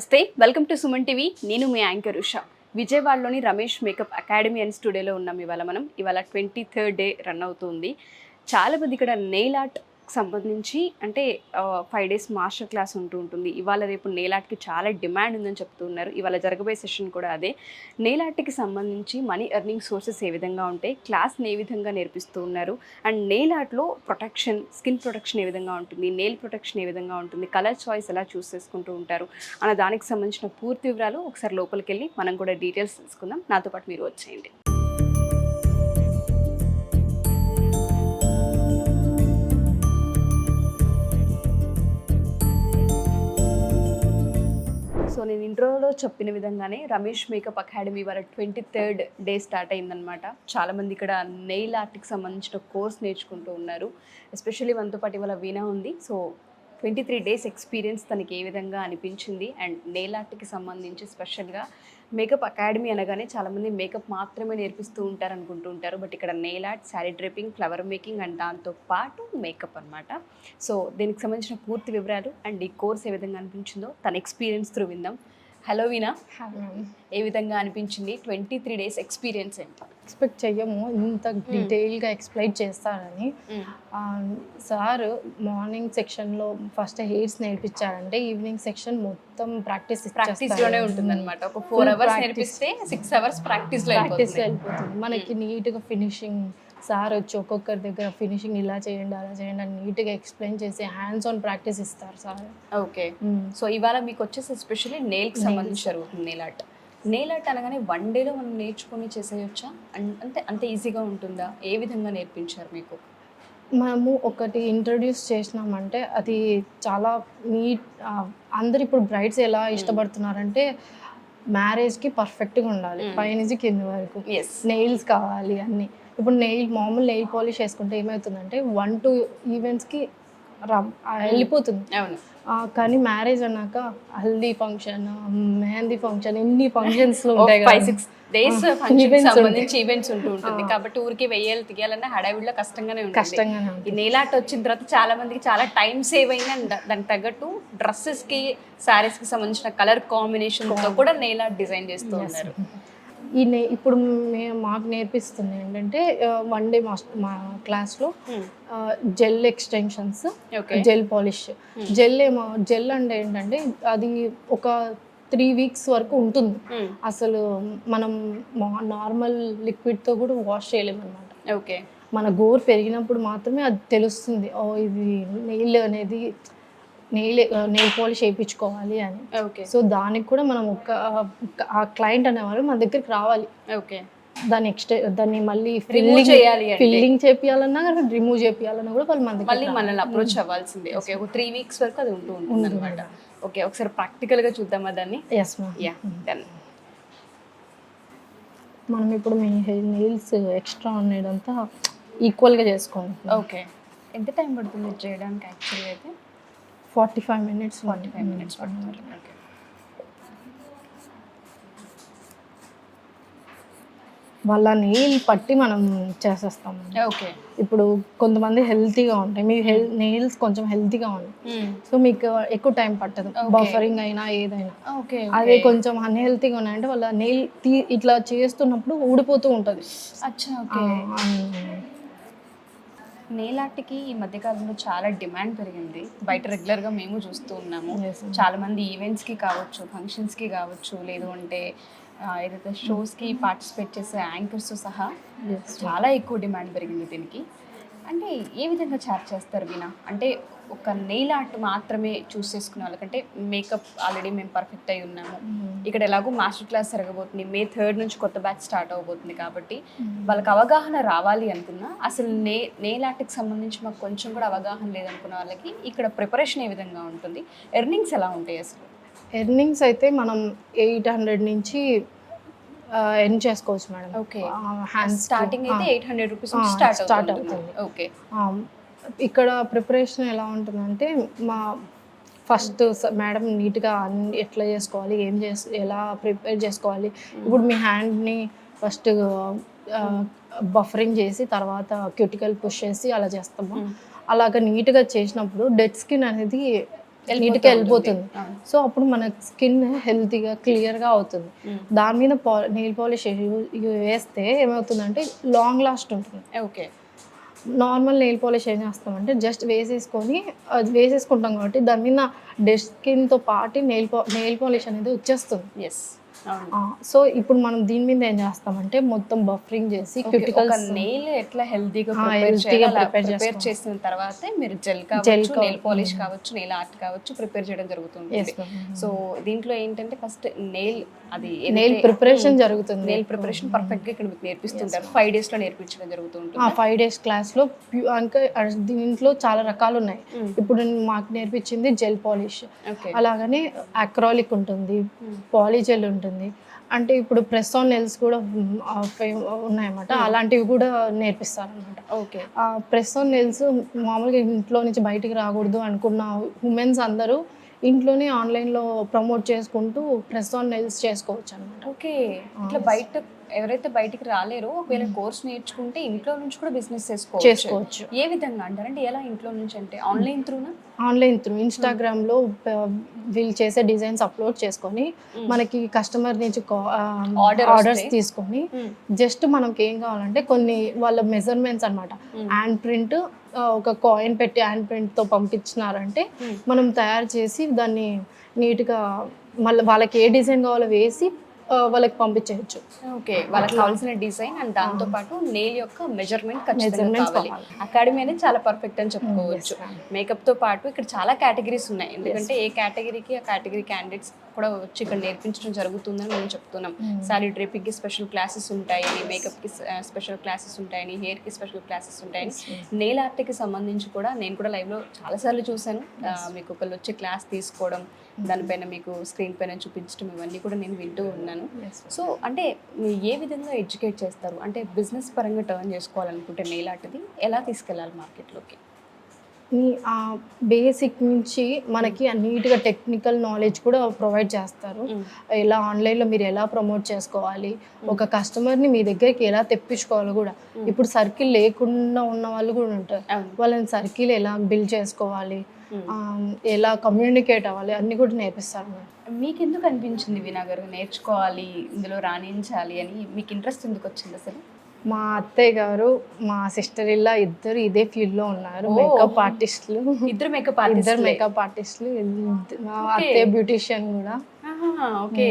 నమస్తే, welcome to Suman TV. నేను మీ anchor Usha. విజయవాడలోని రమేష్ మేకప్ అకాడమీ అండ్ స్టూడియోలో ఉన్నాం. ఇవాళ 23rd డే రన్ అవుతుంది. చాలామంది ఇక్కడ నెయిల్ ఆర్ట్ సంబంధించి అంటే 5 days మాస్టర్ క్లాస్ ఉంటుంది. ఇవాళ రేపు నెయిల్ ఆర్ట్కి చాలా డిమాండ్ ఉందని చెప్తూ ఉన్నారు. ఇవాళ జరగబోయే సెషన్ కూడా అదే. నెయిల్ ఆర్ట్కి సంబంధించి మనీ ఎర్నింగ్ సోర్సెస్ ఏ విధంగా ఉంటాయి, క్లాస్ని ఏ విధంగా నేర్పిస్తూ ఉన్నారు, అండ్ నెయిల్ ఆర్ట్లో ప్రొటెక్షన్, స్కిన్ ప్రొటెక్షన్ ఏ విధంగా ఉంటుంది, నెయిల్ ప్రొటెక్షన్ ఏ విధంగా ఉంటుంది, కలర్ చాయిస్ ఎలా చూస్ చేసుకుంటూ ఉంటారు అన్న దానికి సంబంధించిన పూర్తి వివరాలు ఒకసారి లోపలికి వెళ్ళి మనం కూడా డీటెయిల్స్ తెలుసుకుందాం. నాతో పాటు మీరు వచ్చేయండి. సో నేను ఇంట్రోలో చెప్పిన విధంగానే రమేష్ మేకప్ అకాడమీ వాళ్ళ 23rd డే స్టార్ట్ అయిందనమాట. చాలామంది ఇక్కడ నెయిల్ ఆర్ట్కి సంబంధించిన కోర్స్ నేర్చుకుంటూ ఉన్నారు. ఎస్పెషల్లీ మనతో పాటు ఇవాళ వీణా ఉంది. సో 23 days ఎక్స్పీరియన్స్ తనకి ఏ విధంగా అనిపించింది, అండ్ నెయిల్ ఆర్ట్కి సంబంధించి స్పెషల్గా మేకప్ అకాడమీ అనగానే చాలామంది మేకప్ మాత్రమే నేర్పిస్తూ ఉంటారు అనుకుంటూ ఉంటారు. బట్ ఇక్కడ nail art, sari draping, flower making and దాంతో పాటు మేకప్ అనమాట. సో దీనికి సంబంధించిన పూర్తి వివరాలు అండ్ ఈ కోర్స్ ఏ విధంగా అనిపించిందో తన ఎక్స్పీరియన్స్ త్రూ విందాం. హలో వీణా, ఏ విధంగా అనిపించింది 23 days ఎక్స్పీరియన్స్ ఏంటి? ఎక్స్పెక్ట్ చెయ్యము ఇంత డీటెయిల్గా ఎక్స్ప్లెయిన్ చేస్తారని. సార్ మార్నింగ్ సెక్షన్లో ఫస్ట్ హెయిర్స్ నేర్పించారంటే ఈవినింగ్ సెక్షన్ మొత్తం ప్రాక్టీస్లోనే ఉంటుంది అనమాట. ఒక 4 hours నేర్పిస్తే 6 hours ప్రాక్టీస్లో వెళ్ళిపోతుంది. మనకి నీట్గా ఫినిషింగ్ సార్ వచ్చి ఒక్కొక్కరి దగ్గర ఫినిషింగ్ ఇలా చేయండి అలా చేయండి అని నీట్గా ఎక్స్ప్లెయిన్ చేసి హ్యాండ్స్ ఆన్ ప్రాక్టీస్ ఇస్తారు సార్. ఓకే, సో ఇవాళ మీకు వచ్చేసి ఎస్పెషల్లీ నెయిల్కి సంబంధించి జరుగుతుంది నెయిల్ ఆర్ట్. నెయిల్ ఆర్ట్ అనగానే 1 dayలో మనం నేర్చుకొని చేసేయచ్చా? అంత ఈజీగా ఉంటుందా? ఏ విధంగా నేర్పించారు మీకు? మనము ఒకటి ఇంట్రడ్యూస్ చేసినామంటే అది చాలా నీట్. అందరు ఇప్పుడు బ్రైడ్స్ ఎలా ఇష్టపడుతున్నారంటే మ్యారేజ్కి పర్ఫెక్ట్గా ఉండాలి, పైనుంచి కింద వరకు నెయిల్స్ కావాలి అన్నీ. ఇప్పుడు మామూలు నెయిల్ పాలిష్ వేసుకుంటే ఏమవుతుందంటే 1-2 ఈవెంట్స్కి వెళ్ళిపోతుంది. కానీ మ్యారేజ్ అన్నాక హల్దీ ఫంక్షన్, మెహందీ ఫంక్షన్, ఎన్ని ఫంక్షన్స్లో ఉంటాయి, 5-6 days సంబంధించి ఈవెంట్స్ ఉంటుంది. కాబట్టి ఊరికి వెయ్యాలి తీయాలన్నా హడావిడిలో కష్టంగానే ఉంటుంది. ఈ నెయిల్ ఆర్ట్ వచ్చిన తర్వాత చాలా మందికి చాలా టైం సేవ్ అయింది. దానికి తగ్గట్టు డ్రెస్సెస్కి, శారీస్కి సంబంధించిన కలర్ కాంబినేషన్తో కూడా నెయిల్ ఆర్ట్ డిజైన్ చేస్తూ ఉన్నారు. ఇప్పుడు మాకు నేర్పిస్తుంది ఏంటంటే 1 day మా క్లాస్లో gel extensions, gel polish. Gel అంటే ఏంటంటే అది ఒక 3 weeks వరకు ఉంటుంది. అసలు మనం నార్మల్ లిక్విడ్తో కూడా వాష్ చేయలేము అనమాట. ఓకే, మన గోరు పెరిగినప్పుడు మాత్రమే అది తెలుస్తుంది, ఓ ఇది నెయిల్ అనేది నెయిల్ పాలిష్ వేయించుకోవాలి అని. ఓకే, సో దానికి కూడా మనం ఆ క్లయింట్ అనేవారు మన దగ్గరికి రావాలి. ఓకే, దాన్ని మళ్ళీ ఫిల్లింగ్ చేపియాలన్నా రిమూవ్ చేపియాలన్నా కూడా వాళ్ళు మళ్ళీ మనల్ని అప్రోచ్ అవ్వాల్సిందే. ఓకే, ఒక 3 weeks వరకు అది ఉంటుంది అనమాట. ఓకే, ఒకసారి ప్రాక్టికల్గా చూద్దామా దాన్ని? Yes ma'am. Yeah, done. మనం ఇప్పుడు మీ నెయిల్స్ ఎక్స్ట్రా ఉండేదంతా ఈక్వల్గా చేసుకోండి. ఓకే, ఎంత టైం పడుతుంది చేయడానికి? యాక్చువల్లీ అయితే 45 minutes. 45 minutes పడుతుంది. ఓకే, వాళ్ళ నెయిల్ పట్టి మనం చేసేస్తాం. ఓకే, ఇప్పుడు కొంతమంది హెల్తీగా ఉంటాయి, మీ నెయిల్స్ కొంచెం హెల్తీగా ఉంటాయి, సో మీకు ఎక్కువ టైం పట్టదు బఫరింగ్ అయినా ఏదైనా. ఓకే, అదే కొంచెం అన్హెల్తీగా ఉన్నాయంటే వాళ్ళ నెయిల్ ఇట్లా చేస్తున్నప్పుడు ఊడిపోతూ ఉంటుంది. అచ్చా, ఓకే. నెయిల్ ఆర్ట్కి ఈ మధ్యకాలంలో చాలా డిమాండ్ పెరిగింది. బయట రెగ్యులర్గా మేము చూస్తూ ఉన్నాము. చాలామంది ఈవెంట్స్కి కావచ్చు, ఫంక్షన్స్కి కావచ్చు, లేదు అంటే ఏదైతే షోస్కి పార్టిసిపేట్ చేసే యాంకర్స్ సహా చాలా ఎక్కువ డిమాండ్ పెరిగింది దీనికి. అంటే ఏ విధంగా చార్జ్ చేస్తారు వీణా? అంటే ఒక నెయిల్ ఆర్ట్ మాత్రమే చూస్ చేసుకునే వాళ్ళకంటే మేకప్ ఆల్రెడీ మేము పర్ఫెక్ట్ అయి ఉన్నాము, ఇక్కడ ఎలాగో మాస్టర్ క్లాస్ జరగబోతుంది, May 3rd నుంచి కొత్త బ్యాచ్ స్టార్ట్ అవబోతుంది, కాబట్టి వాళ్ళకి అవగాహన రావాలి అనుకున్నా, అసలు నెయిల్ ఆర్ట్కి సంబంధించి మాకు కొంచెం కూడా అవగాహన లేదనుకున్న వాళ్ళకి ఇక్కడ ప్రిపరేషన్ ఏ విధంగా ఉంటుంది, ఎర్నింగ్స్ ఎలా ఉంటాయి? అసలు ఎర్నింగ్స్ అయితే మనం 800 నుంచి ఎర్న్ చేసుకోవచ్చు మేడం. ఓకే, స్టార్టింగ్ అయితే 800 rupees స్టార్ట్ అవుతుంది. ఓకే, ఇక్కడ ప్రిపరేషన్ ఎలా ఉంటుందంటే మా ఫస్ట్ మేడం నీట్గా ఎట్లా చేసుకోవాలి, ఎలా ప్రిపేర్ చేసుకోవాలి. ఇప్పుడు మీ హ్యాండ్ని ఫస్ట్ బఫరింగ్ చేసి తర్వాత క్యూటికల్ పుష్ చేసి అలా చేస్తాము. అలాగ నీట్గా చేసినప్పుడు డెడ్ స్కిన్ అనేది నీట్గా వెళ్ళిపోతుంది. సో అప్పుడు మన స్కిన్ హెల్తీగా క్లియర్గా అవుతుంది. దాని మీద నెయిల్ పాలిష్ వేస్తే ఏమవుతుందంటే లాంగ్ లాస్ట్ ఉంటుంది. ఓకే. నార్మల్ నెయిల్ పాలిష్ ఏం చేస్తామంటే జస్ట్ వేసేసుకొని అది వేసేసుకుంటాం కాబట్టి దాని మీద డెడ్ స్కిన్తో పాటు నెయిల్ పాలిష్ అనేది వచ్చేస్తుంది. ఎస్. సో ఇప్పుడు మనం దీని మీద ఏం చేస్తామంటే మొత్తం బఫరింగ్ చేసి క్యూటికల్స్ నెయిల్ ఎట్లా హెల్తీగా ప్రిపేర్ చేసిన తర్వాతే మీరు జెల్ కావచ్చు, నెయిల్ పాలిష్ కావచ్చు, నెయిల్ ఆర్ట్ కావచ్చు ప్రిపేర్ చేయడం జరుగుతుంది. సో దీంట్లో ఏంటంటే ఫస్ట్ నెయిల్ ప్రిపరేషన్ జరుగుతుంది. నెయిల్ ప్రిపరేషన్ పర్ఫెక్ట్ గా ఇక్కడ మీకు నేర్పిస్తుంటారు. 5 days లో నేర్పించడం జరుగుతుంది. 5 days క్లాస్ లో ఇంకా దీంట్లో చాలా రకాలు ఉన్నాయి. ఇప్పుడు మాకు నేర్పించింది జెల్ పాలిష్, అలాగనే అక్రాలిక్ ఉంటుంది, పాలిజెల్ ఉంటుంది. అంటే ఇప్పుడు ప్రెస్ ఆన్ నెయిల్స్ కూడా ఉన్నాయన్నమాట. అలాంటివి కూడా నేర్పిస్తారు అనమాట. ఓకే. ప్రెస్ ఆన్ నెయిల్స్ మామూలుగా ఇంట్లో నుంచి బయటికి రాకూడదు అనుకున్న ఉమెన్స్ అందరూ ఇంట్లోనే ఆన్లైన్లో ప్రమోట్ చేసుకుంటూ ప్రెస్ ఆన్ నెయిల్స్ చేసుకోవచ్చు అనమాట. ఓకే. ఇట్లా బయట ఎవరైతే బయటికి రాలేరో ఒకవేళ కోర్స్ నేర్చుకుంటే ఇంట్లో నుంచి కూడా బిజినెస్ చేసుకోవచ్చు. ఏ విధంగా అంటారంటే ఎలా ఇంట్లో నుంచి అంటే ఆన్లైన్ త్రూనా? ఆన్లైన్ త్రూ ఇన్స్టాగ్రామ్లో వీళ్ళు చేసే డిజైన్స్ అప్లోడ్ చేసుకొని మనకి కస్టమర్ నుంచి ఆర్డర్స్ తీసుకొని జస్ట్ మనకి ఏం కావాలంటే కొన్ని వాళ్ళ మెజర్మెంట్స్ అనమాట, హ్యాండ్ ప్రింట్ ఒక కాయిన్ పెట్టి హ్యాండ్ ప్రింట్తో పంపించినారంటే మనం తయారు చేసి దాన్ని నీట్గా మళ్ళీ వాళ్ళకి ఏ డిజైన్ కావాలో వేసి వాళ్ళకి పంపించవచ్చు. ఓకే. వాళ్ళకి కావాల్సిన డిజైన్ అండ్ దాంతో పాటు నెయిల్ యొక్క మెజర్మెంట్ ఖచ్చితంగా కావాలి. అకాడమీ అనేది చాలా పర్ఫెక్ట్ అని చెప్పుకోవచ్చు. మేకప్ తో పాటు ఇక్కడ చాలా కేటగిరీస్ ఉన్నాయి. ఎందుకంటే ఏ కేటగిరీకి ఆ కేటగిరీ క్యాండిడేట్స్ కూడా వచ్చి ఇక్కడ నేర్పించడం జరుగుతుందని మేము చెప్తున్నాం. సారీ డ్రేపింగ్ కి స్పెషల్ క్లాసెస్ ఉంటాయని, మేకప్ కి స్పెషల్ క్లాసెస్ ఉంటాయని, హెయిర్ కి స్పెషల్ క్లాసెస్ ఉంటాయని, నెయిల్ ఆర్ట్ కి సంబంధించి కూడా నేను కూడా లైవ్ లో చాలా సార్లు చూసాను. మీకు ఒకళ్ళు వచ్చి క్లాస్ తీసుకోవడం, దానిపైన మీకు స్క్రీన్ పైన చూపించడం, ఇవన్నీ కూడా నేను వింటూ ఉన్నాను. సో అంటే మీరు ఏ విధంగా ఎడ్యుకేట్ చేస్తారు? అంటే బిజినెస్ పరంగా టర్న్ చేసుకోవాలనుకుంటే నెయిల్ ఆర్ట్ది ఎలా తీసుకెళ్ళాలి మార్కెట్లోకి? బేసిక్ నుంచి మనకి నీట్గా టెక్నికల్ నాలెడ్జ్ కూడా ప్రొవైడ్ చేస్తారు. ఎలా ఆన్లైన్లో మీరు ఎలా ప్రమోట్ చేసుకోవాలి, ఒక కస్టమర్ని మీ దగ్గరికి ఎలా తెప్పించుకోవాలి కూడా. ఇప్పుడు సర్కిల్ లేకుండా ఉన్న వాళ్ళు కూడా ఉంటారు, వాళ్ళని సర్కిల్ ఎలా బిల్డ్ చేసుకోవాలి, ఎలా కమ్యూనికేట్ అవ్వాలి అన్నీ కూడా నేర్పిస్తారు. మీకు ఎందుకు అనిపించింది వినాగర్ నేర్చుకోవాలి, ఇందులో రాణించాలి అని మీకు ఇంట్రెస్ట్ ఎందుకు వచ్చింది అసలు? మా అత్తయ్య గారు, మా సిస్టర్ ఇలా ఇద్దరు ఇదే ఫీల్డ్లో ఉన్నారు, మేకప్ ఆర్టిస్టులు. ఇద్దరు మేకప్ ఆర్టిస్టులు. అత్తయ్య బ్యూటిషియన్ కూడా. ఓకే.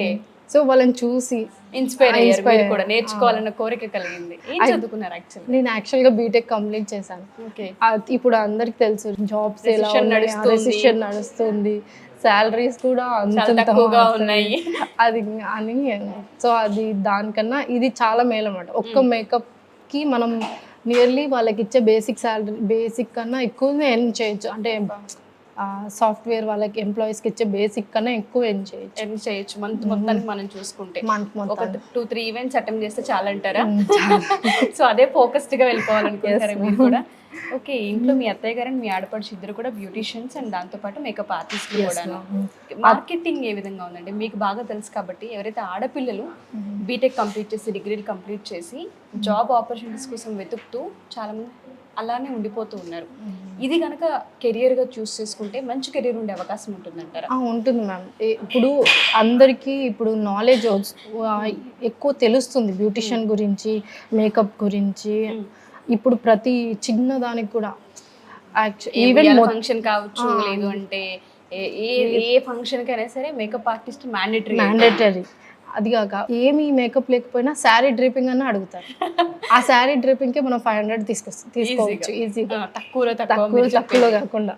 సో వాళ్ళని చూసి ఇన్స్పైర్ అయ్యారు, మీరు కూడా నేర్చుకోవాలన్న కోరిక కలిగింది. ఏం చదువుకున్నారు యాక్చువల్లీ? నేను యాక్చువల్గా బీటెక్ కంప్లీట్ చేశాను. ఓకే. ఇప్పుడు అందరికి తెలుసు జాబ్స్ ఎలా రెసిషన్ నడుస్తుంది, శాలరీస్ కూడా తక్కువగా ఉన్నాయి అది అని. సో అది దానికన్నా ఇది చాలా మేలు అన్నమాట. ఒక్క మేకప్కి మనం నియర్లీ వాళ్ళకి ఇచ్చే బేసిక్ శాలరీ బేసిక్ కన్నా ఎక్కువనే ఎర్న్ చేయొచ్చు. అంటే సాఫ్ట్వేర్ వాళ్ళకి ఎంప్లాయీస్కి ఇచ్చే బేసిక్ కన్నా ఎక్కువ ఎర్న్ చేయొచ్చు మంత్ మొత్తానికి మనం చూసుకుంటే. ఒక 2-3 ఈవెంట్స్ అటెంప్ట్ చేస్తే చాలా అంటారా? సో అదే ఫోకస్డ్గా వెళ్ళిపోవాలనుకుంటారా మీరు కూడా? ఓకే. ఇంట్లో మీ అత్తయ్య గారు అండ్ మీ ఆడపడుచు ఇద్దరు కూడా బ్యూటిషియన్స్ అండ్ దాంతోపాటు మేకప్ ఆర్టిస్టులు కూడా. మార్కెటింగ్ ఏ విధంగా ఉందండి? మీకు బాగా తెలుసు కాబట్టి ఎవరైతే ఆడపిల్లలు బీటెక్ కంప్లీట్ చేసి డిగ్రీలు కంప్లీట్ చేసి జాబ్ ఆపర్చునిటీస్ కోసం వెతుకుతూ చాలామంది అలానే ఉండిపోతూ ఉన్నారు. ఇది కనుక కెరియర్గా చూస్ చేసుకుంటే మంచి కెరియర్ ఉండే అవకాశం ఉంటుందంటారా? ఉంటుంది మ్యామ్. ఇప్పుడు అందరికీ ఇప్పుడు నాలెడ్జ్ ఎక్కువ తెలుస్తుంది బ్యూటిషియన్ గురించి, మేకప్ గురించి. ఇప్పుడు ప్రతి చిన్న దానికి కూడా ఈవెన్ ఫంక్షన్ కావచ్చు, లేదు అంటే ఏ ఫంక్షన్ కైనా సరే మేకప్ ఆర్టిస్ట్ మ్యాండేటరీ. అది కాక ఏమి మేకప్ లేకపోయినా శారీ డ్రేపింగ్ అన్న అడుగుతారు. ఆ శారీ డ్రేపింగ్కి మనం 500 తీసుకోవచ్చు ఈజీగా, తక్కువలో కాకుండా.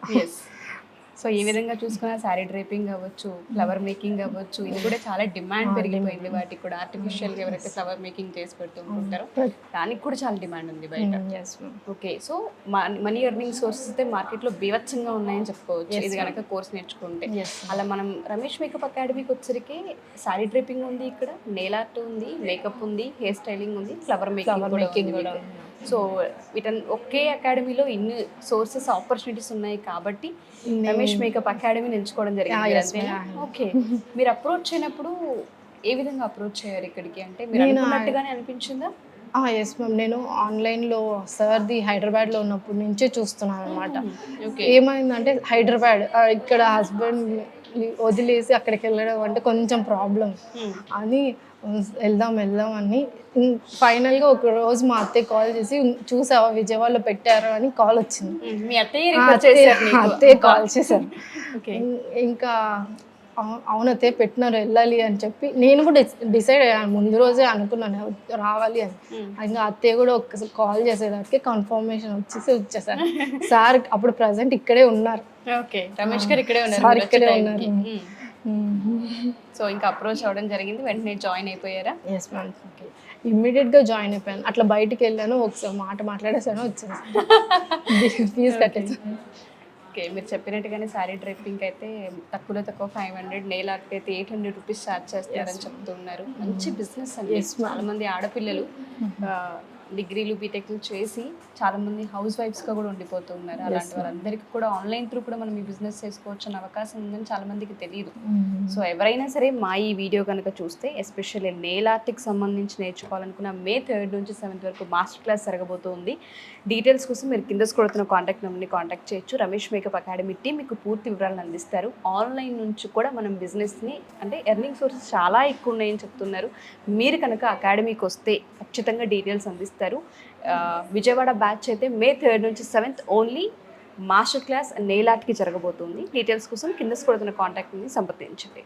సో ఈ విధంగా చూసుకున్న శారీ డ్రేపింగ్ అవ్వచ్చు, ఫ్లవర్ మేకింగ్ అవ్వచ్చు, ఇది కూడా చాలా డిమాండ్ పెరిగిపోయింది. వాటికి కూడా ఆర్టిఫిషియల్గా ఎవరైతే ఫ్లవర్ మేకింగ్ చేసి పెడుతూ ఉంటారో దానికి కూడా చాలా డిమాండ్ ఉంది బయట. Okay. So money earning sources అయితే మార్కెట్లో బీభత్సంగా ఉన్నాయని చెప్పుకోవచ్చు ఇది కనుక కోర్స్ నేర్చుకుంటే. అలా మనం రమేష్ మేకప్ అకాడమీకి వచ్చరికి శారీ డ్రేపింగ్ ఉంది, ఇక్కడ నెయిల్ ఆర్ట్ ఉంది, మేకప్ ఉంది, హెయిర్ స్టైలింగ్ ఉంది, ఫ్లవర్ మేకింగ్ కూడా. సో వీటన్ ఒకే అకాడమీలో ఇన్ని సోర్సెస్ ఆపర్చునిటీస్ ఉన్నాయి కాబట్టి రమేష్ మేకప్ అకాడమీని ఎంచుకోవడం జరిగింది. ఓకే. మీరు అప్రోచ్ అయినప్పుడు ఏ విధంగా అప్రోచ్ అయ్యారు ఇక్కడికి? అంటే మీరు అనుకున్నట్టుగానే అనిపించిందా? ఎస్ మ్యామ్, నేను ఆన్లైన్లో సార్ది హైదరాబాద్లో ఉన్నప్పటి నుంచే చూస్తున్నాను అనమాట. ఓకే. ఏమైందంటే హైదరాబాద్ ఇక్కడ హస్బెండ్ వదిలేసి అక్కడికి వెళ్ళడం అంటే కొంచెం ప్రాబ్లం అని వెళ్దాం అని ఫైనల్గా ఒక రోజు మా అత్తయ్య కాల్ చేసి చూసావా విజయవాడలో పెట్టారు అని కాల్ వచ్చింది. మీ అత్తయ్య కాల్ చేశారు. ఇంకా అవునతే పెట్టినారు వెళ్ళాలి అని చెప్పి నేను కూడా డిసైడ్ అయ్యాను, ముందు రోజే అనుకున్నాను రావాలి అని. ఇంకా అత్తయ్య కూడా ఒక్కసారి కాల్ చేసేదానికి కన్ఫర్మేషన్ వచ్చేసాను. సార్ అప్పుడు ప్రజెంట్ ఇక్కడే ఉన్నారు. ఓకే, రమేష్ గారు ఇక్కడే ఉన్నారు. సార్ ఇక్కడే ఉన్నారు. సో ఇంకా అప్రోచ్ అవ్వడం జరిగింది, వెంటనే జాయిన్ అయిపోయారా? ఎస్ మ్యామ్, ఓకే, ఇమ్మీడియట్గా జాయిన్ అయిపోయాను. అట్లా బయటికి వెళ్ళాను, ఒకసారి మాట్లాడేసాను, వచ్చేసి ఫీజు కట్టేసాను. ఓకే, మీరు చెప్పినట్టుగానే శారీ డ్రైపింగ్ అయితే తక్కువ 500, నెయిల్ ఆర్ట్కి అయితే 800 రూపీస్ ఛార్జ్ చేస్తారని చెప్తున్నారు. మంచి బిజినెస్ అండి. చాలా మంది ఆడపిల్లలు డిగ్రీలు బీటెక్లు చేసి చాలా మంది హౌస్ వైఫ్స్గా కూడా ఉండిపోతున్నారు. అలాంటి వాళ్ళందరికీ కూడా ఆన్లైన్ త్రూ కూడా మనం ఈ బిజినెస్ చేసుకోవచ్చు అనే అవకాశం ఉందని చాలా మందికి తెలియదు. సో ఎవరైనా సరే మా ఈ వీడియో కనుక చూస్తే ఎస్పెషల్లీ నెయిల్ ఆర్ట్కి సంబంధించి నేర్చుకోవాలనుకున్న May 3rd నుంచి 7th వరకు మాస్టర్ క్లాస్ జరగబోతుంది. డీటెయిల్స్ కోసం మీరు కింద స్క్రోల్ కాంటాక్ట్ నెంబర్ని కాంటాక్ట్ చేయొచ్చు. రమేష్ మేకప్ అకాడమీ టీం మీకు పూర్తి వివరాలను అందిస్తారు. ఆన్లైన్ నుంచి కూడా మనం బిజినెస్ని అంటే ఎర్నింగ్ సోర్సెస్ చాలా ఎక్కువ ఉన్నాయని చెప్తున్నారు. మీరు కనుక అకాడమీకి వస్తే ఖచ్చితంగా డీటెయిల్స్ అందిస్తారు. విజయవాడ బ్యాచ్ అయితే May 3rd నుంచి 7th only master class nail ఆర్ట్కి జరగబోతుంది. డీటెయిల్స్ కోసం కింద స్క్రోల్ కాంటాక్ట్ని సంప్రదించండి.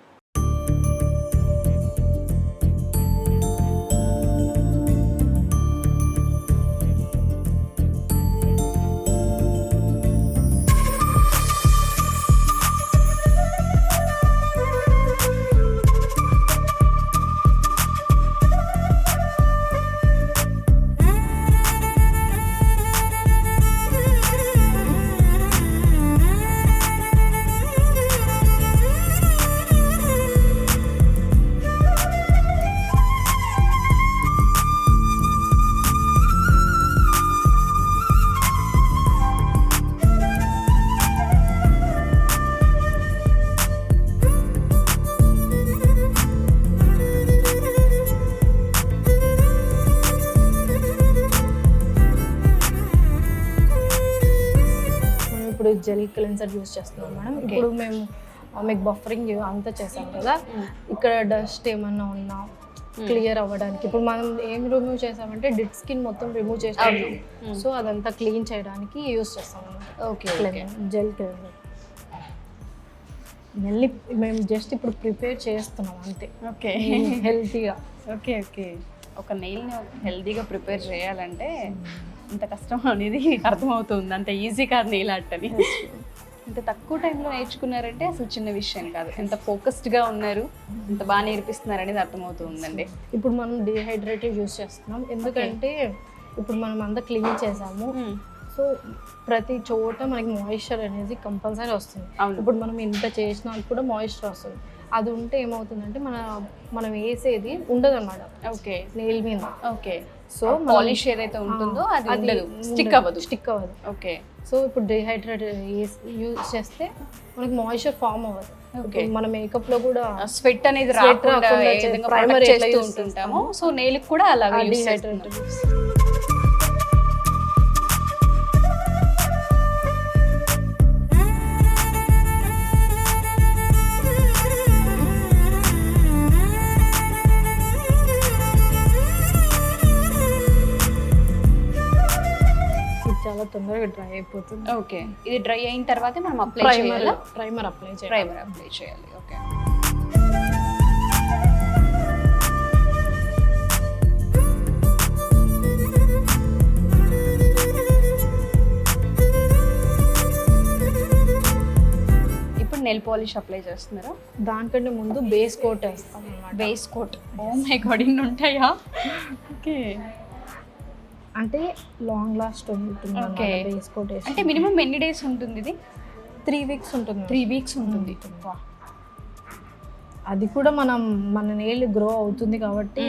ఇప్పుడు జెల్ క్లెన్సర్ యూస్ చేస్తున్నాం మేడం. ఇప్పుడు మేము మీకు బఫరింగ్ అంతా చేసాం కదా, ఇక్కడ డస్ట్ ఏమన్నా ఉన్నా క్లియర్ అవ్వడానికి ఇప్పుడు మనం ఏం రిమూవ్ చేసామంటే డెడ్ స్కిన్ మొత్తం రిమూవ్ చేసాం. సో అదంతా క్లీన్ చేయడానికి యూస్ చేస్తాం అన్నమాట. ఓకే, జెల్ క్లెన్సర్ మళ్ళీ మేము జస్ట్ ఇప్పుడు ప్రిపేర్ చేస్తున్నాం అంతే. ఓకే, హెల్తీగా. ఓకే, ఒక నెయిల్ని హెల్తీగా ప్రిపేర్ చేయాలంటే ఇంత కష్టం అనేది అర్థమవుతుంది. అంత ఈజీ కాదు నెయిల్ ఆర్ట్ అని. ఇంత తక్కువ టైంలో నేర్చుకున్నారంటే అసలు చిన్న విషయం కాదు. ఎంత ఫోకస్డ్గా ఉన్నారు, ఎంత బాగా నేర్పిస్తున్నారు అనేది అర్థమవుతుందండి. ఇప్పుడు మనం డిహైడ్రేటివ్ యూస్ చేస్తున్నాం ఎందుకంటే ఇప్పుడు మనం అంతా క్లీన్ చేసాము. సో ప్రతి చోట మనకి మాయిశ్చర్ అనేది కంపల్సరీ వస్తుంది. ఇప్పుడు మనం ఇంత చేసినా కూడా మాయిశ్చర్ వస్తుంది. అది ఉంటే ఏమవుతుందంటే మనం వేసేది ఉండదు అన్నమాట. ఓకే, నెయిల్ మీద. ఓకే, సో పాలిష్ ఏదైతే ఉంటుందో అది ఉండదు, స్టిక్ అవ్వదు. ఓకే, సో ఇప్పుడు డిహైడ్రేట్ యూజ్ చేస్తే మనకి మాయిశ్చర్ ఫామ్ అవ్వదు. ఓకే, మన మేకప్ లో కూడా స్వెట్ అనేది రాకుండా ప్రైమర్ చేస్తూ ఉంటుంటాము. సో నెయిల్ కూడా అలాగే డిహైడ్రేట్. చాలా తొందరగా డ్రై అయిపోతుంది. ఓకే, ఇది డ్రై అయిన తర్వాత మనం ప్రైమర్ అప్లై చేయాలి. ఓకే, ఇప్పుడు నెయిల్ పాలిష్ అప్లై చేస్తున్నారా? దానికంటే ముందు బేస్ కోట్ వేస్తాం అన్నమాట. Base coat, oh my God, ఇన్ని ఉంటాయా? ఓకే, అంటే లాంగ్ లాస్ట్ ఉంటుంది. ఓకే, బేస్ కోట్ అంటే మినిమం ఎన్ని డేస్ ఉంటుంది ఇది? 3 weeks ఉంటుంది. 3 weeks ఉంటుంది. అది కూడా మన నెయిల్ గ్రో అవుతుంది కాబట్టి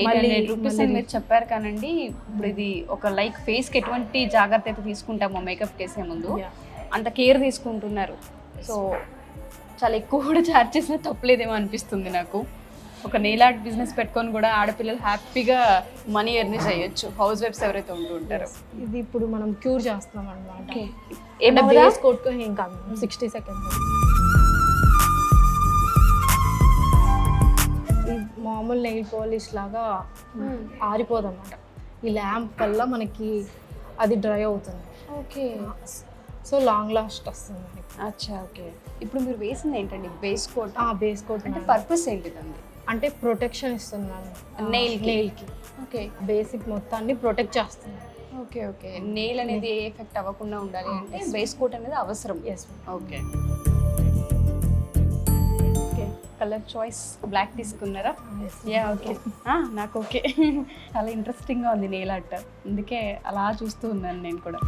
800 రూపీస్ అని మీరు చెప్పారు కానండి. ఇప్పుడు ఇది ఒక లైక్ ఫేస్కి ఎటువంటి జాగ్రత్త అయితే తీసుకుంటామో మేకప్ చేసే ముందు అంత కేర్ తీసుకుంటున్నారు. సో చాలా ఎక్కువ కూడా ఛార్జ్ చేసినా తప్పలేదేమో అనిపిస్తుంది నాకు. ఒక నెయిల్ ఆర్ట్ బిజినెస్ పెట్టుకొని కూడా ఆడపిల్లలు హ్యాపీగా మనీ ఎర్న్ చేయొచ్చు, హౌస్ వైఫ్స్ ఎవరైతే ఉంటూ ఉంటారో. ఇది ఇప్పుడు మనం క్యూర్ చేస్తున్నాం అనమాట. ఏమైనా బేస్ కోట్ ఏం కాదు, 60 సెకండ్స్. ఈ మామూలు నెయిల్ పాలిష్ లాగా ఆరిపోదు అనమాట. ఈ ల్యాంప్ వల్ల మనకి అది డ్రై అవుతుంది. ఓకే, సో లాంగ్ లాస్ట్ వస్తుంది మనకి. అచ్చా ఓకే. ఇప్పుడు మీరు వేసింది ఏంటండి బేస్ కోట్? బేస్ కోట్ అంటే పర్పస్ ఏంటిదండి? అంటే ప్రొటెక్షన్ ఇస్తున్నాను నెయిల్కి. ఓకే, బేసిక్ మొత్తాన్ని ప్రొటెక్ట్ చేస్తుంది. Okay okay. నెయిల్ అనేది ఏ ఎఫెక్ట్ అవ్వకుండా ఉండాలి అంటే బేస్ కోట్ అనేది అవసరం. Yes. Okay okay. Colour choice black తీసుకున్నారా? యా ఓకే, నాకు ఓకే. చాలా ఇంట్రెస్టింగ్గా ఉంది నెయిల్ ఆర్ట్, అందుకే అలా చూస్తూ ఉన్నాను నేను కూడా.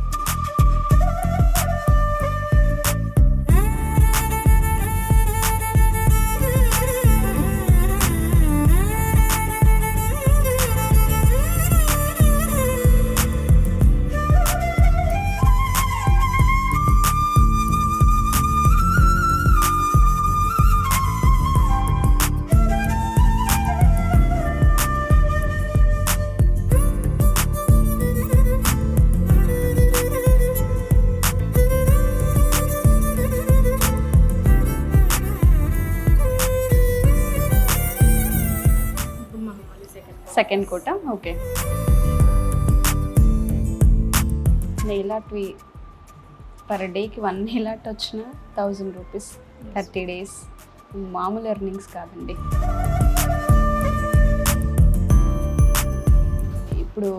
Second quota. Okay. Nail art per డేకి 1 నెయిల్ ఆర్ట్ వచ్చిన 1000 రూపీస్, 30 days. మామూలు ఎర్నింగ్స్ కాదండి. ఇప్పుడు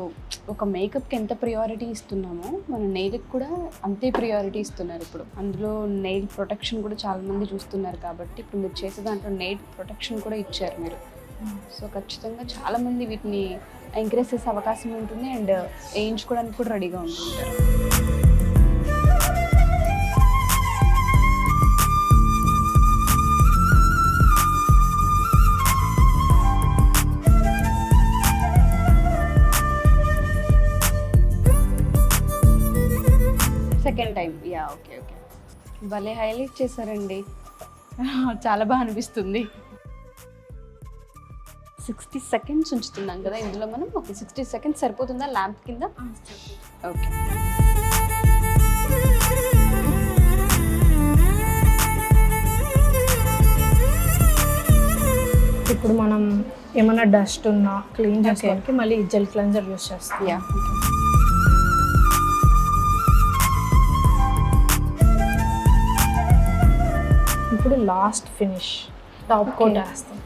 ఒక మేకప్కి ఎంత ప్రియారిటీ ఇస్తున్నామో మన నెయిల్కి కూడా అంతే ప్రియారిటీ ఇస్తున్నారు ఇప్పుడు. అందులో నెయిల్ ప్రొటెక్షన్ కూడా చాలామంది చూస్తున్నారు కాబట్టి ఇప్పుడు మీరు చేసే దాంట్లో నెయిల్ ప్రొటెక్షన్ కూడా ఇచ్చారు మీరు. సో ఖచ్చితంగా చాలామంది వీటిని ఎంకరేజ్ చేసే అవకాశం ఉంటుంది అండ్ వేయించుకోవడానికి కూడా రెడీగా ఉంటుంటారు. Second time, yeah okay okay. భలే హైలైట్ చేశారండి, చాలా బాగా అనిపిస్తుంది. 60 seconds ఉంచుతున్నాం కదా ఇందులో మనం. ఓకే, 60 seconds సరిపోతుందా ల్యాంప్ కింద? ఓకే. ఇప్పుడు మనం ఏమైనా డస్ట్ ఉన్నా క్లీన్ చేసుకోవడానికి మళ్ళీ జెల్ క్లెన్జర్ యూస్ చేస్తాం. యా ఇప్పుడు లాస్ట్ ఫినిష్ టాప్ కోట్ వేస్తాం.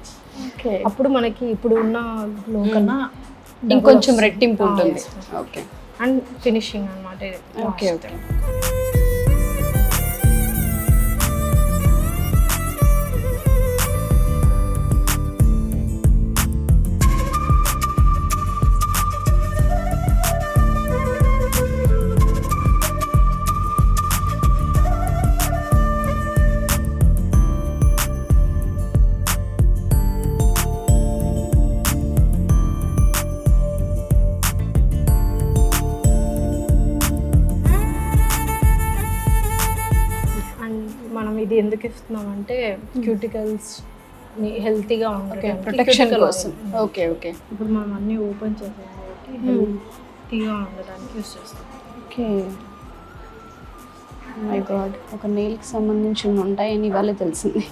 ఓకే, అప్పుడు మనకి ఇప్పుడు ఉన్న గ్లో కన్నా ఇంకొంచెం రెట్టింపు ఉంటుంది. ఓకే, అండ్ ఫినిషింగ్ అనమాట. Okay okay. ఇది ఎందుకు ఇస్తున్నామంటే క్యూటికల్స్ హెల్తీగా ఉంటాయి, ప్రొటెక్షన్ కోసం. Okay okay. ఇప్పుడు మనం అన్నీ ఓపెన్ చేసాం కాబట్టి హెల్తీగా ఉండడానికి యూస్ చేస్తాం. ఓకే, మై గాడ్, ఒక నెయిల్కి సంబంధించి ఉంటాయని ఇవాళ తెలిసింది.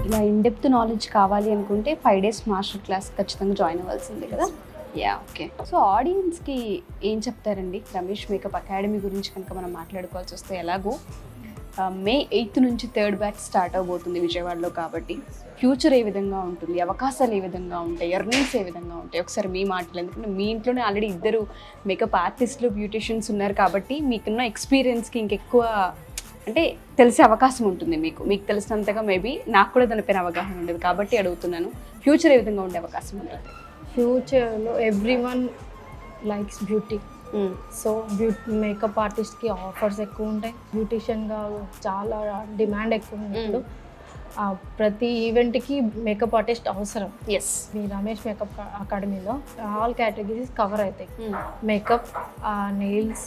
ఇలా ఇన్డెప్త్ నాలెడ్జ్ కావాలి అనుకుంటే 5 days మాస్టర్ క్లాస్ ఖచ్చితంగా జాయిన్ అవ్వాల్సిందే కదా. Yeah okay. సో ఆడియన్స్కి ఏం చెప్తారండి రమేష్ మేకప్ అకాడమీ గురించి కనుక మనం మాట్లాడుకోవాల్సి వస్తే? ఎలాగో May 8th నుంచి 3rd batch స్టార్ట్ అవబోతుంది విజయవాడలో, కాబట్టి ఫ్యూచర్ ఏ విధంగా ఉంటుంది, అవకాశాలు ఏ విధంగా ఉంటాయి, ఎర్నింగ్స్ ఏ విధంగా ఉంటాయి, ఒకసారి మీ మాటలు. ఎందుకంటే మీ ఇంట్లోనే ఆల్రెడీ 2 మేకప్ ఆర్టిస్టులు బ్యూటిషియన్స్ ఉన్నారు కాబట్టి మీకున్న ఎక్స్పీరియన్స్కి ఇంకెక్కువ అంటే తెలిసే అవకాశం ఉంటుంది. మీకు తెలిసినంతగా మేబీ నాకు కూడా దానిపైన అవగాహన ఉండదు కాబట్టి అడుగుతున్నాను, ఫ్యూచర్ ఏ విధంగా ఉండే అవకాశం ఉంటుంది? ఫ్యూచర్లో everyone likes beauty. So makeup ఆర్టిస్ట్కి ఆఫర్స్ ఎక్కువ ఉంటాయి, బ్యూటిషియన్గా చాలా డిమాండ్ ఎక్కువ ఉంది. ఇప్పుడు ప్రతి ఈవెంట్కి మేకప్ ఆర్టిస్ట్ అవసరం. ఎస్, మీ రమేష్ మేకప్ అకాడమీలో ఆల్ కేటగిరీస్ కవర్ అవుతాయి. Makeup, nails,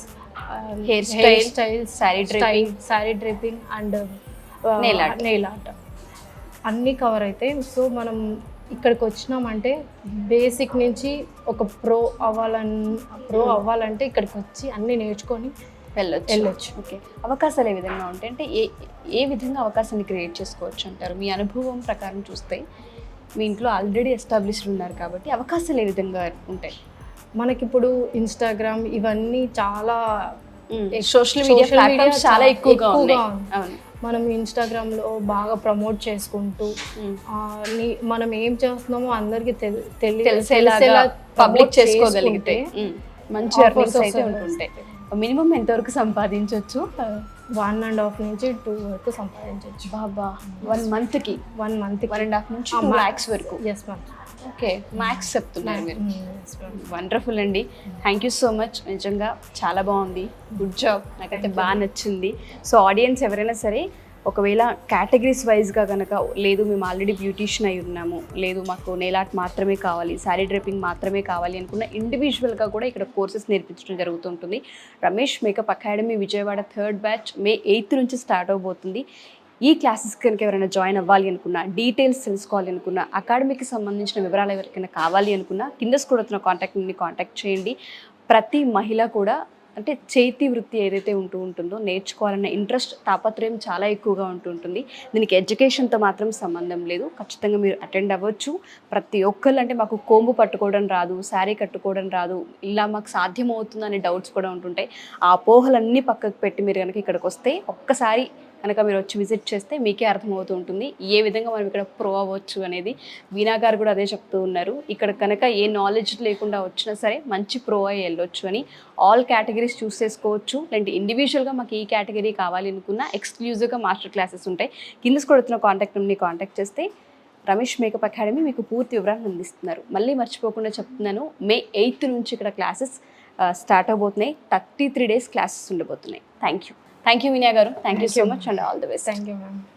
hair styles, sari draping and Nail art. Nail art అన్నీ కవర్ అవుతాయి. సో మనం ఇక్కడికి వచ్చినామంటే బేసిక్ నుంచి ఒక ప్రో అవ్వాలంటే ఇక్కడికి వచ్చి అన్నీ నేర్చుకొని వెళ్ళొచ్చు. ఓకే, అవకాశాలు ఏ విధంగా ఉంటాయి అంటే ఏ విధంగా అవకాశాన్ని క్రియేట్ చేసుకోవచ్చు అంటారు? మీ అనుభవం ప్రకారం చూస్తే మీ ఇంట్లో ఆల్రెడీ ఎస్టాబ్లిష్డ్ ఉన్నారు కాబట్టి అవకాశాలు ఏ విధంగా ఉంటాయి? మనకిప్పుడు ఇన్స్టాగ్రామ్ ఇవన్నీ చాలా సోషల్ మీడియా ప్లాట్ఫామ్స్ చాలా ఎక్కువగా ఉన్నాయి. ఉంది. అవును. మనం ఇన్స్టాగ్రామ్లో బాగా ప్రమోట్ చేసుకుంటూ మనం ఏం చేస్తున్నామో అందరికీ తెలిసేలాగా పబ్లిక్ చేసుకోగలిగితే మంచి ఎర్నింగ్స్ అయితే ఉంటుంటాయి. మినిమం ఎంతవరకు సంపాదించవచ్చు? 1.5 నుంచి 2 వరకు సంపాదించవచ్చు. బాబా 1 మంత్కి 1.5 నుంచి 2 lakhs వరకు? Yes ma'am. ఓకే, మ్యాక్స్ చెప్తున్నారు మీరు. వండర్ఫుల్ అండి, థ్యాంక్ యూ సో మచ్. నిజంగా చాలా బాగుంది, గుడ్ జాబ్, నాకైతే బాగా నచ్చింది. సో ఆడియన్స్ ఎవరైనా సరే ఒకవేళ కేటగిరీస్ వైజ్గా కనుక లేదు మేము ఆల్రెడీ బ్యూటీషియన్ అయి ఉన్నాము, లేదు మాకు నెయిల్ ఆర్ట్ మాత్రమే కావాలి, శారీ డ్రైపింగ్ మాత్రమే కావాలి అనుకున్న ఇండివిజువల్గా కూడా ఇక్కడ కోర్సెస్ నేర్పించడం జరుగుతుంటుంది. Ramesh makeup academy Vijayawada 3rd batch May 8th నుంచి స్టార్ట్ అవబోతుంది. ఈ క్లాసెస్ కనుక ఎవరైనా జాయిన్ అవ్వాలి అనుకున్నా, డీటెయిల్స్ తెలుసుకోవాలి అనుకున్నా, అకాడమీకి సంబంధించిన వివరాలు ఎవరికైనా కావాలి అనుకున్నా కింద స్క్రోల్ అవుతున్న కాంటాక్ట్ చేయండి. ప్రతి మహిళ కూడా అంటే చేతి వృత్తి ఏదైతే ఉంటుందో నేర్చుకోవాలన్న ఇంట్రెస్ట్, తాపత్రయం చాలా ఎక్కువగా ఉంటుంది. దీనికి ఎడ్యుకేషన్తో మాత్రం సంబంధం లేదు. ఖచ్చితంగా మీరు అటెండ్ అవ్వచ్చు. ప్రతి ఒక్కళ్ళు అంటే మాకు కోంబు పట్టుకోవడం రాదు, శారీ కట్టుకోవడం రాదు, ఇలా మాకు సాధ్యమవుతుందనే డౌట్స్ కూడా ఉంటుంటాయి. ఆ అపోహలన్నీ పక్కకు పెట్టి మీరు కనుక ఇక్కడికి వస్తే ఒక్కసారి కనుక మీరు వచ్చి విజిట్ చేస్తే మీకే అర్థమవుతూ ఉంటుంది ఏ విధంగా మనం ఇక్కడ ప్రో అవ్వచ్చు అనేది. వీణా గారు కూడా అదే చెప్తూ ఉన్నారు, ఇక్కడ కనుక ఏ నాలెడ్జ్ లేకుండా వచ్చినా సరే మంచి ప్రో అయ్యి వెళ్ళొచ్చు అని. ఆల్ కేటగిరీస్ చూస్ చేసుకోవచ్చు. లేదంటే ఇండివిజువల్గా మాకు ఈ కేటగిరీ కావాలి అనుకున్న ఎక్స్క్లూజివ్గా మాస్టర్ క్లాసెస్ ఉంటాయి. కింద కొడుతున్న కాంటాక్ట్ చేస్తే రమేష్ మేకప్ అకాడమీ మీకు పూర్తి వివరాలను అందిస్తున్నారు. మళ్ళీ మర్చిపోకుండా చెప్తున్నాను, May 8th నుంచి ఇక్కడ క్లాసెస్ స్టార్ట్ అవబోతున్నాయి. 33 days క్లాసెస్ ఉండబోతున్నాయి. థ్యాంక్ యూ వినయ్ గారు, thank you so much and all the best. Thank you ma'am.